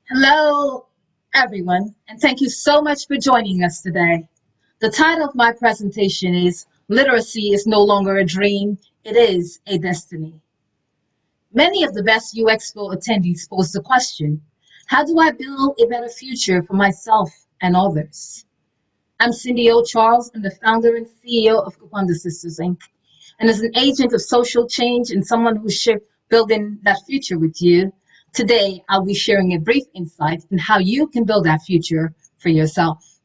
Hello, everyone, and thank you so much for joining us today. The title of my presentation is Literacy is No Longer a Dream, It is a Destiny. Many of the best UXpo attendees pose the question, how do I build a better future for myself and others? I'm Cindy O. Charles. I'm the founder and CEO of Kupanda Sisters, Inc. And as an agent of social change and someone who's building that future with you, today I'll be sharing a brief insight on how you can build that future for yourself.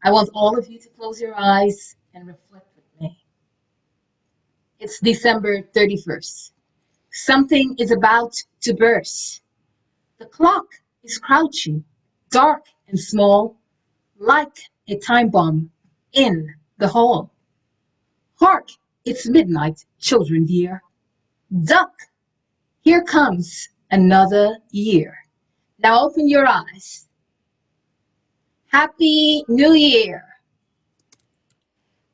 I want all of you to close your eyes and reflect with me. It's December 31st. Something is about to burst. The clock is crouching, dark and small, like a time bomb in the hall. Hark, it's midnight, children dear. Duck, here comes another year. Now open your eyes. Happy New Year.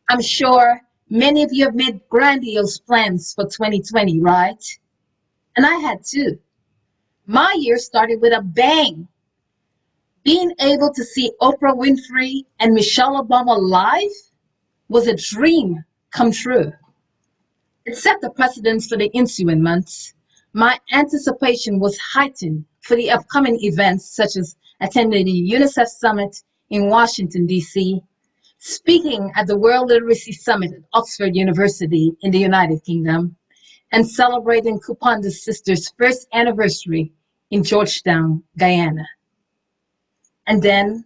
I'm sure many of you have made grandiose plans for 2020, right? And I had too. My year started with a bang. Being able to see Oprah Winfrey and Michelle Obama live was a dream come true. It set the precedence for the ensuing months. My anticipation was heightened for the upcoming events, such as attending the UNICEF Summit in Washington, D.C., speaking at the World Literacy Summit at Oxford University in the United Kingdom, and celebrating Kupanda Sisters' first anniversary in Georgetown, Guyana. And then,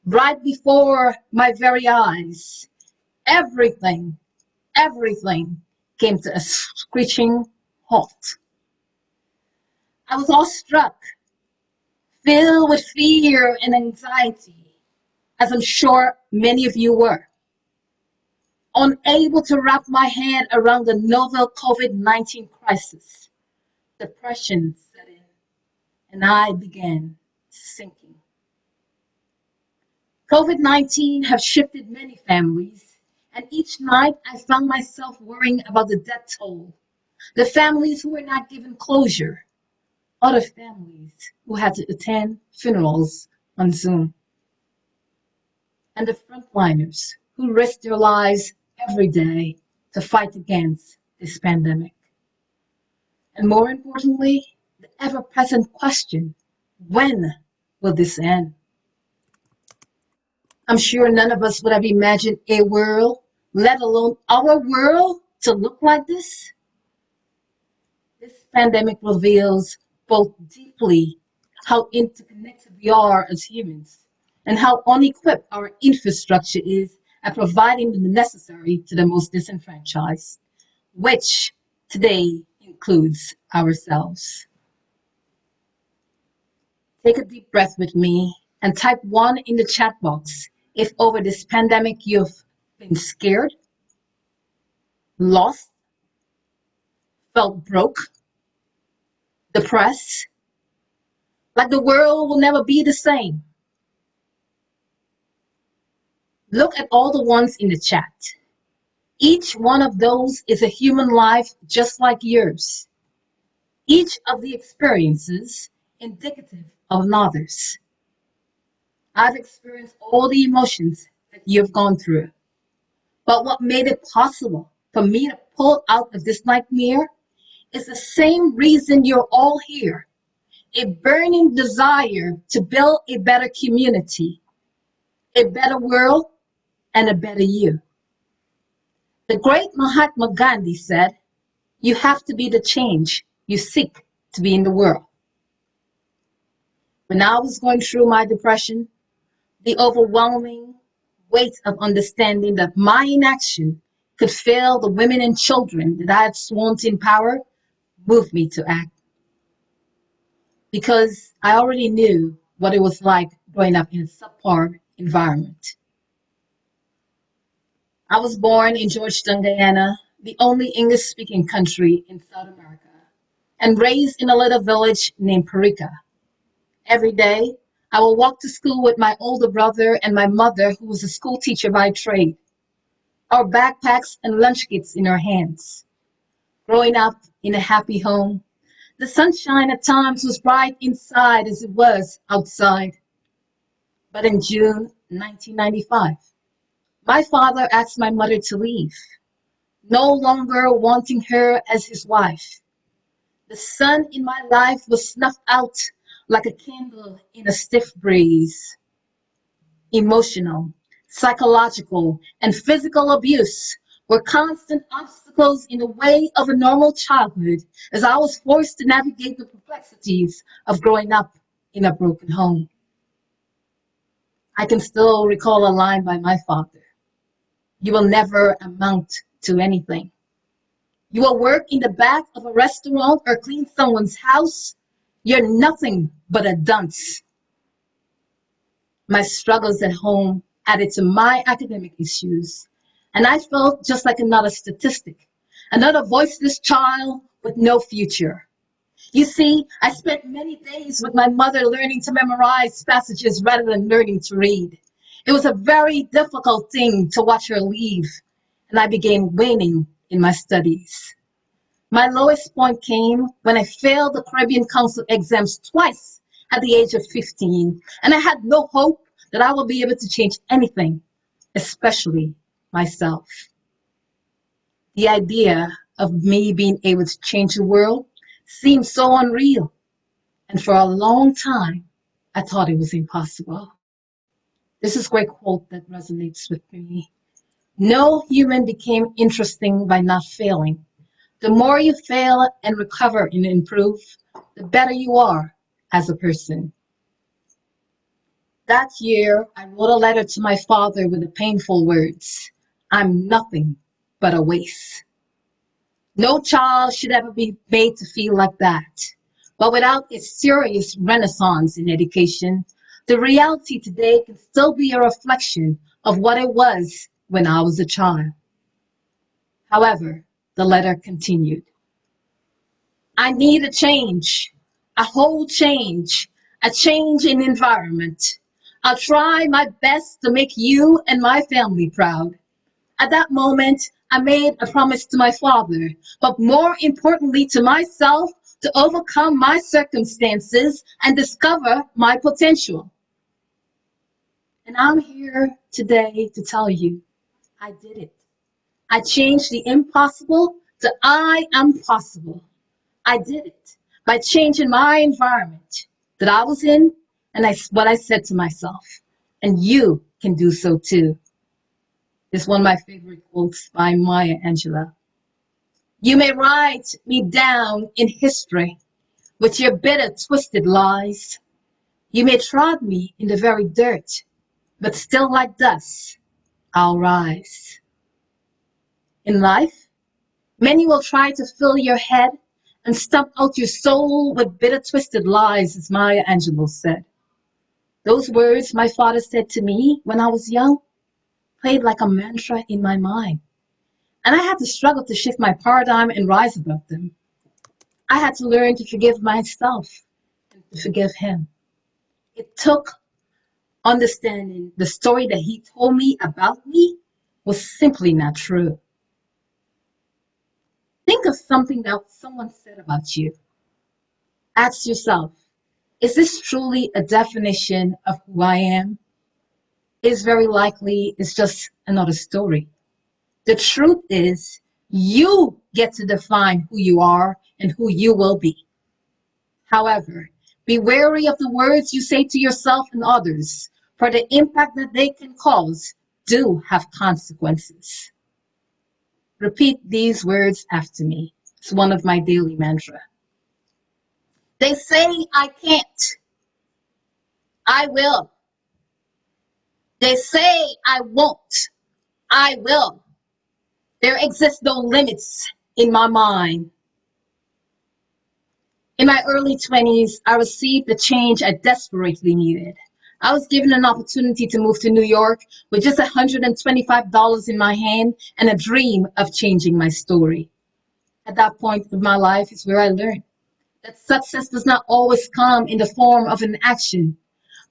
right before my very eyes, everything everything came to a screeching halt. I was awestruck, filled with fear and anxiety, as I'm sure many of you were. Unable to wrap my head around the novel COVID-19 crisis, depression set in, and I began sinking. COVID-19 have shifted many families, and each night I found myself worrying about the death toll, the families who were not given closure, other families who had to attend funerals on Zoom, and the frontliners who risk their lives every day to fight against this pandemic. And more importantly, the ever-present question, when will this end? I'm sure none of us would have imagined a world, let alone our world, to look like this. This pandemic reveals both deeply how interconnected we are as humans and how unequipped our infrastructure is at providing the necessary to the most disenfranchised, which today includes ourselves. Take a deep breath with me and type 1 in the chat box if over this pandemic you've been scared, lost, felt broke, depressed, like the world will never be the same. Look at all the ones in the chat. Each one of those is a human life just like yours. Each of the experiences indicative of another's. I've experienced all the emotions that you've gone through. But what made it possible for me to pull out of this nightmare is the same reason you're all here. A burning desire to build a better community, a better world, and a better you. The great Mahatma Gandhi said, you have to be the change you seek to be in the world. When I was going through my depression, the overwhelming weight of understanding that my inaction could fail the women and children that I had sworn to empower moved me to act. Because I already knew what it was like growing up in a subpar environment. I was born in Georgetown, Guyana, the only English-speaking country in South America, and raised in a little village named Parika. Every day, I will walk to school with my older brother and my mother, who was a school teacher by trade, our backpacks and lunch kits in our hands. Growing up in a happy home, The sunshine at times was bright inside as it was outside. But in June 1995, my father asked my mother to leave, no longer wanting her as his wife. The sun in my life was snuffed out like a candle in a stiff breeze. Emotional, psychological, and physical abuse were constant obstacles in the way of a normal childhood as I was forced to navigate the complexities of growing up in a broken home. I can still recall a line by my father. You will never amount to anything. You will work in the back of a restaurant or clean someone's house. You're nothing but a dunce. My struggles at home added to my academic issues, and I felt just like another statistic, another voiceless child with no future. You see, I spent many days with my mother learning to memorize passages rather than learning to read. It was a very difficult thing to watch her leave, and I began waning in my studies. My lowest point came when I failed the Caribbean Council exams twice at the age of 15, and I had no hope that I would be able to change anything, especially myself. The idea of me being able to change the world seemed so unreal, and for a long time, I thought it was impossible. This is a great quote that resonates with me. No human became interesting by not failing. The more you fail and recover and improve, the better you are as a person. That year, I wrote a letter to my father with the painful words, I'm nothing but a waste. No child should ever be made to feel like that. But without a serious renaissance in education, the reality today can still be a reflection of what it was when I was a child. However, the letter continued. I need a change, a whole change, a change in environment. I'll try my best to make you and my family proud. At that moment, I made a promise to my father, but more importantly to myself, to overcome my circumstances and discover my potential. And I'm here today to tell you, I did it. I changed the impossible to I am possible. I did it by changing my environment that I was in and what I said to myself. And you can do so too. This is one of my favorite quotes by Maya Angelou. You may write me down in history with your bitter, twisted lies. You may trod me in the very dirt, but still like dust, I'll rise. In life, many will try to fill your head and stump out your soul with bitter, twisted lies, as Maya Angelou said. Those words my father said to me when I was young played like a mantra in my mind. And I had to struggle to shift my paradigm and rise above them. I had to learn to forgive myself and to forgive him. It took understanding the story that he told me about me was simply not true. Think of something that someone said about you. Ask yourself, is this truly a definition of who I am? It's very likely it's just another story. The truth is, you get to define who you are and who you will be. However, be wary of the words you say to yourself and others, for the impact that they can cause do have consequences. Repeat these words after me. It's one of my daily mantra. They say I can't. I will. They say I won't. I will. There exist no limits in my mind. In my early 20s, I received the change I desperately needed. I was given an opportunity to move to New York with just $125 in my hand and a dream of changing my story. At that point of my life is where I learned that success does not always come in the form of an action,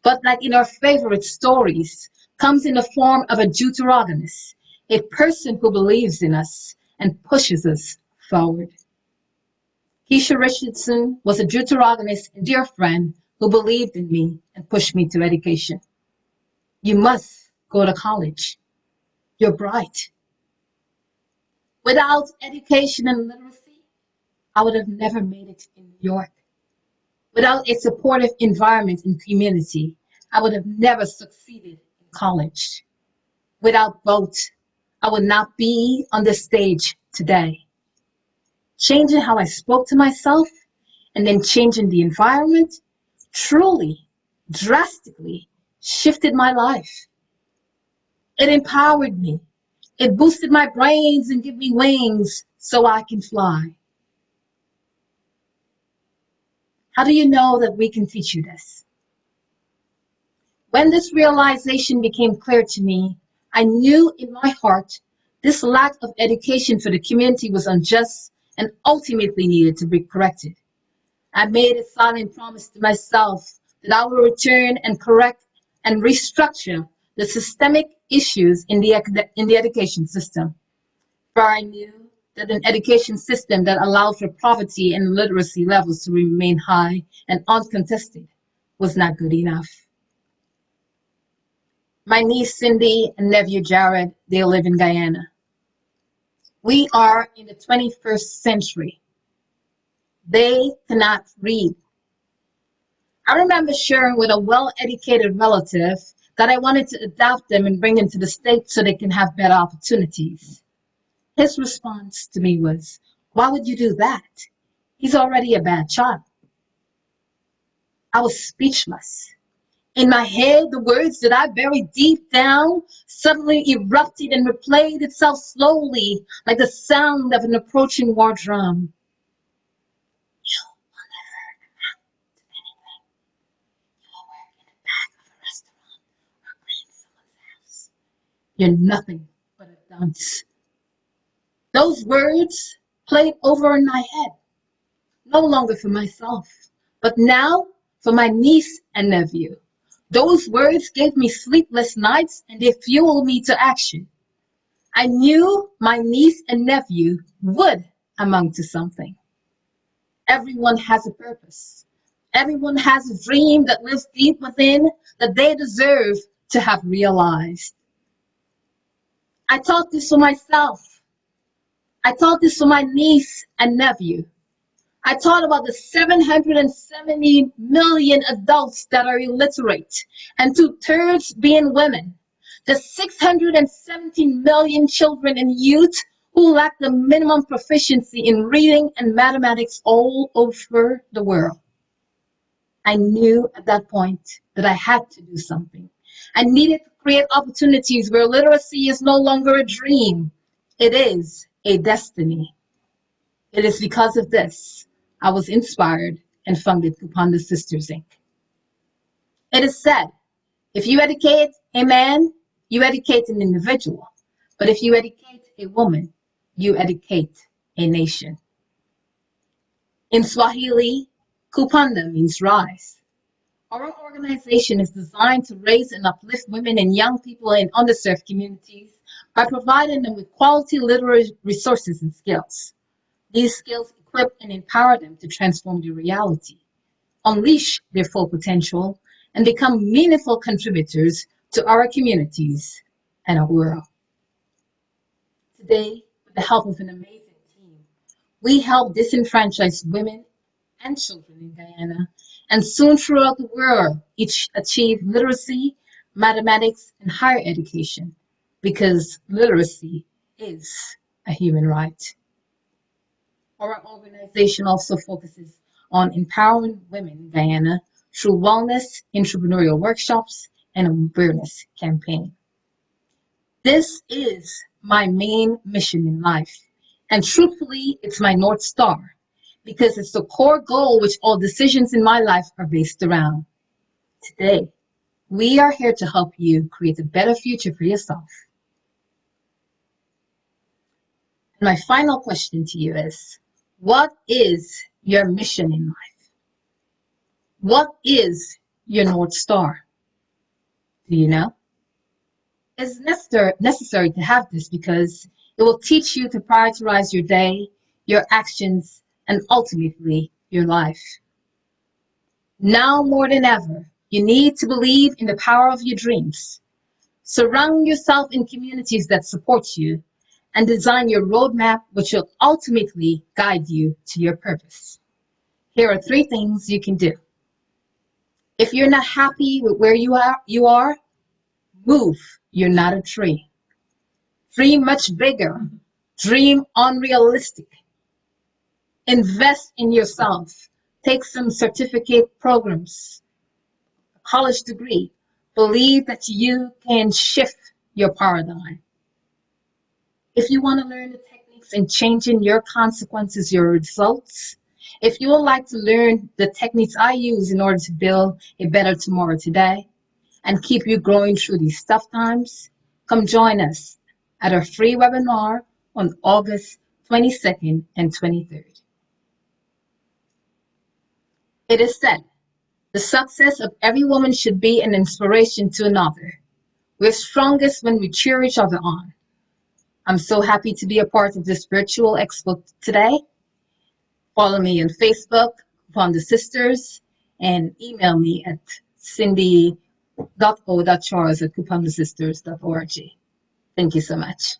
but like in our favorite stories, comes in the form of a deuteragonist, a person who believes in us and pushes us forward. Keisha Richardson was a deuteragonist and dear friend who believed in me and pushed me to education. You must go to college. You're bright. Without education and literacy, I would have never made it in New York. Without a supportive environment and community, I would have never succeeded in college. Without both, I would not be on the stage today. Changing how I spoke to myself and then changing the environment truly, drastically shifted my life. It empowered me. It boosted my brains and gave me wings so I can fly. How do you know that we can teach you this? When this realization became clear to me, I knew in my heart this lack of education for the community was unjust and ultimately needed to be corrected. I made a solemn promise to myself that I will return and correct and restructure the systemic issues in the education system. For I knew that an education system that allowed for poverty and literacy levels to remain high and uncontested was not good enough. My niece Cindy and nephew Jared, they live in Guyana. We are in the 21st century. They cannot read. I remember sharing with a well-educated relative that I wanted to adopt them and bring them to the States so they can have better opportunities. His response to me was, "Why would you do that? He's already a bad child." I was speechless. In my head, the words that I buried deep down suddenly erupted and replayed itself slowly like the sound of an approaching war drum. You will never amount to anything. You will work in the back of a restaurant or clean someone's house. You're nothing but a dunce. Those words played over in my head, no longer for myself, but now for my niece and nephew. Those words gave me sleepless nights and they fueled me to action. I knew my niece and nephew would amount to something. Everyone has a purpose. Everyone has a dream that lives deep within that they deserve to have realized. I taught this to myself. I taught this to my niece and nephew. I taught about the 770 million adults that are illiterate, and two-thirds being women. The 617 million children and youth who lack the minimum proficiency in reading and mathematics all over the world. I knew at that point that I had to do something. I needed to create opportunities where literacy is no longer a dream. It is a destiny. It is because of this I was inspired and founded Kupanda Sisters Inc. It is said, if you educate a man, you educate an individual. But if you educate a woman, you educate a nation. In Swahili, Kupanda means rise. Our organization is designed to raise and uplift women and young people in underserved communities by providing them with quality literary resources and skills. These skills equip and empower them to transform their reality, unleash their full potential, and become meaningful contributors to our communities and our world. Today, with the help of an amazing team, we help disenfranchised women and children in Guyana and soon throughout the world each achieve literacy, mathematics, and higher education because literacy is a human right. Our organization also focuses on empowering women in Guyana through wellness, entrepreneurial workshops, and awareness campaign. This is my main mission in life, and truthfully, it's my North Star because it's the core goal which all decisions in my life are based around. Today, we are here to help you create a better future for yourself. And my final question to you is, what is your mission in life? What is your North Star? Do you know? It's necessary to have this because it will teach you to prioritize your day, your actions, and ultimately your life. Now more than ever, you need to believe in the power of your dreams. Surround yourself in communities that support you and design your roadmap, which will ultimately guide you to your purpose. Here are 3 things you can do. If you're not happy with where you are, move. You're not a tree. Dream much bigger. Dream unrealistic. Invest in yourself. Take some certificate programs, a college degree. Believe that you can shift your paradigm. If you want to learn the techniques in changing your consequences, your results, if you would like to learn the techniques I use in order to build a better tomorrow today and keep you growing through these tough times, come join us at our free webinar on August 22nd and 23rd. It is said, the success of every woman should be an inspiration to another. We're strongest when we cheer each other on. I'm so happy to be a part of this virtual expo today. Follow me on Facebook, Upon the Sisters, and email me at cindy.o.charles@couponthesisters.org. Thank you so much.